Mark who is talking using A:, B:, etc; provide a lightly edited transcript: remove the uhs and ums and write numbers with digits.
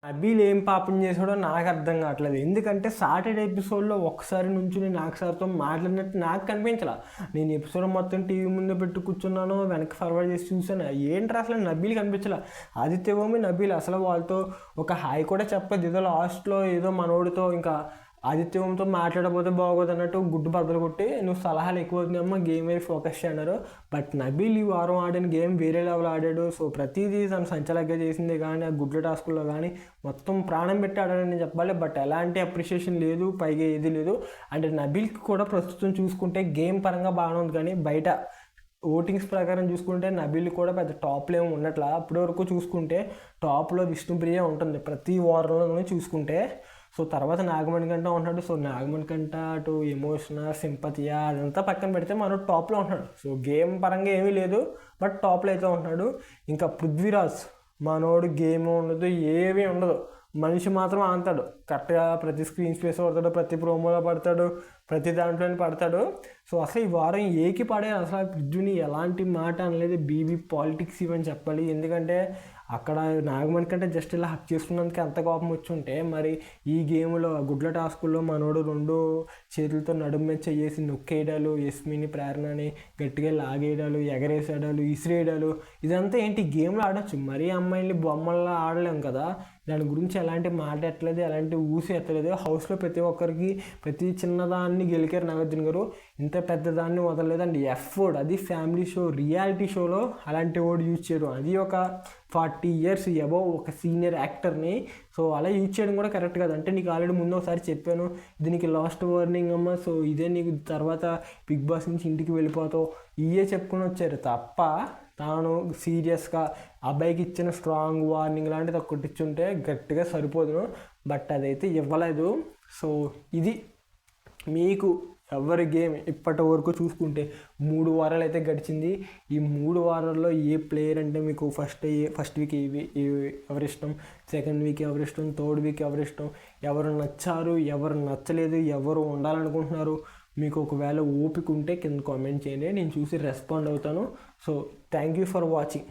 A: నబీల్ ఏం పాపం చేసాడో నాకు అర్థం కావట్లేదు. ఎందుకంటే సాటర్డే ఎపిసోడ్లో ఒక్కసారి నుంచి నాకు సార్తో మాట్లాడినట్టు నాకు కనిపించలా. నేను ఎపిసోడ్ మొత్తం టీవీ ముందు పెట్టి కూర్చున్నాను, వెనక్కి ఫార్వర్డ్ చేసి చూసాను, ఏంట్రా అసలు నబీల్ కనిపించలా. ఆదిత్య ఓమి నబీల్ అసలు వాళ్ళతో ఒక హాయ్ కూడా చెప్పదు. ఏదో లాస్ట్లో ఏదో మనోడితో ఇంకా ఆదిత్యంతో మాట్లాడకపోతే బాగోదు అన్నట్టు గుడ్డు బద్దలు కొట్టి నువ్వు సలహాలు ఎక్కువ అవుతున్నాయమ్మా, గేమ్ మీద ఫోకస్ చేయన్నారు. బట్ నబీల్ ఈ వారం ఆడిన గేమ్ వేరే లెవెల్ ఆడాడు. సో ప్రతిదీ తను సంచలగ్గా చేసిందే కానీ ఆ గుడ్ల టాస్కుల్లో కానీ మొత్తం ప్రాణం పెట్టి ఆడాడని చెప్పాలి. బట్ ఎలాంటి అప్రిషియేషన్ లేదు, పైగా ఏది లేదు. అంటే నబీల్కి కూడా ప్రస్తుతం చూసుకుంటే గేమ్ పరంగా బాగానే ఉంది, కానీ బయట ఓటింగ్స్ ప్రకారం చూసుకుంటే నబీల్ కూడా పెద్ద టాప్లో ఏమి ఉన్నట్లా. అప్పటి వరకు చూసుకుంటే టాప్లో విష్ణుప్రియ ఉంటుంది ప్రతి వారంలోనూ చూసుకుంటే. సో తర్వాత నాగమణి కంట ఉంటున్నాడు. సో నాగమణి కంట అటు ఎమోషనల్ సింపతియా అదంతా పక్కన పెడితే మనోడు టాప్లో ఉంటున్నాడు. సో గేమ్ పరంగా ఏమీ లేదు, బట్ టాప్లో అయితే ఉంటున్నాడు. ఇంకా పృథ్వీరాజ్ మనోడు గేమ్ ఉండదు, ఏమీ ఉండదు, మనిషి మాత్రం ఆంతాడు కరెక్ట్గా. ప్రతి స్క్రీన్ స్పేస్ పడతాడు, ప్రతి ప్రోమోలో పడతాడు, ప్రతి దాంట్లోనే పడతాడు. సో అసలు ఈ వారం ఏకి పడే అసలు పృథ్వీని ఎలాంటి మాట అనలేదు. బీబీ పాలిటిక్స్ ఇవని చెప్పాలి. ఎందుకంటే అక్కడ నాగమణి కంటే జస్ట్ ఇలా హక్ చేసుకున్నందుకు ఎంత కోపం వచ్చి ఉంటే, మరి ఈ గేమ్లో గుడ్ల టాస్కుల్లో మనోడు 2 చేతులతో నడుము మీద చేసి నొక్కేయడాలు, యస్మిని ప్రేరణని గట్టిగా లాగేయడాలు, ఎగరేసేయడాలు, ఇసిరేయడాలు, ఇదంతా ఏంటి గేమ్లో ఆడొచ్చు, మరీ అమ్మాయిల్ని బొమ్మల్లో ఆడలేం కదా. దాని గురించి ఎలాంటి మాట ఎత్తలేదు, ఎలాంటి ఊసి ఎత్తలేదు. హౌస్లో ప్రతి ఒక్కరికి ప్రతి చిన్నదాన్ని గెలికారు నాగార్జున గారు, ఇంత పెద్దదాన్ని వదలలేదు. అండ్ ఎఫర్ట్, అది ఫ్యామిలీ షో, రియాలిటీ షోలో అలాంటి వర్డ్ యూజ్ చేయడం, అది ఒక 40 years అబౌవ్ ఒక సీనియర్ యాక్టర్ని. సో అలా యూజ్ చేయడం కూడా కరెక్ట్ కాదు. అంటే నీకు ఆల్రెడీ ముందు ఒకసారి చెప్పాను, ఇది నీకు లాస్ట్ వార్నింగ్ అమ్మ, సో ఇదే నీకు తర్వాత బిగ్ బాస్ నుంచి ఇంటికి వెళ్ళిపోతావు, ఇవే చెప్పుకొని వచ్చారు తప్ప తాను సీరియస్గా అబ్బాయికి ఇచ్చిన స్ట్రాంగ్ వార్నింగ్ లాంటిది ఒకటి ఇచ్చుంటే గట్టిగా సరిపోదును. బట్ అదైతే ఇవ్వలేదు. సో ఇది మీకు ఎవరి గేమ్ ఇప్పటి వరకు చూసుకుంటే 3 వారాలు అయితే గడిచింది. ఈ 3 వారాల్లో ఏ ప్లేయర్ అంటే మీకు ఫస్ట్ వీక్ ఎవరి ఇష్టం, సెకండ్ వీక్ ఎవరి ఇష్టం, థర్డ్ వీక్ ఎవరి ఇష్టం, ఎవరు నచ్చారు, ఎవరు నచ్చలేదు, ఎవరు ఉండాలనుకుంటున్నారు, మీకు ఒకవేళ ఓపిక ఉంటే కింద కామెంట్ చేయండి, నేను చూసి రెస్పాండ్ అవుతాను. So thank you for watching.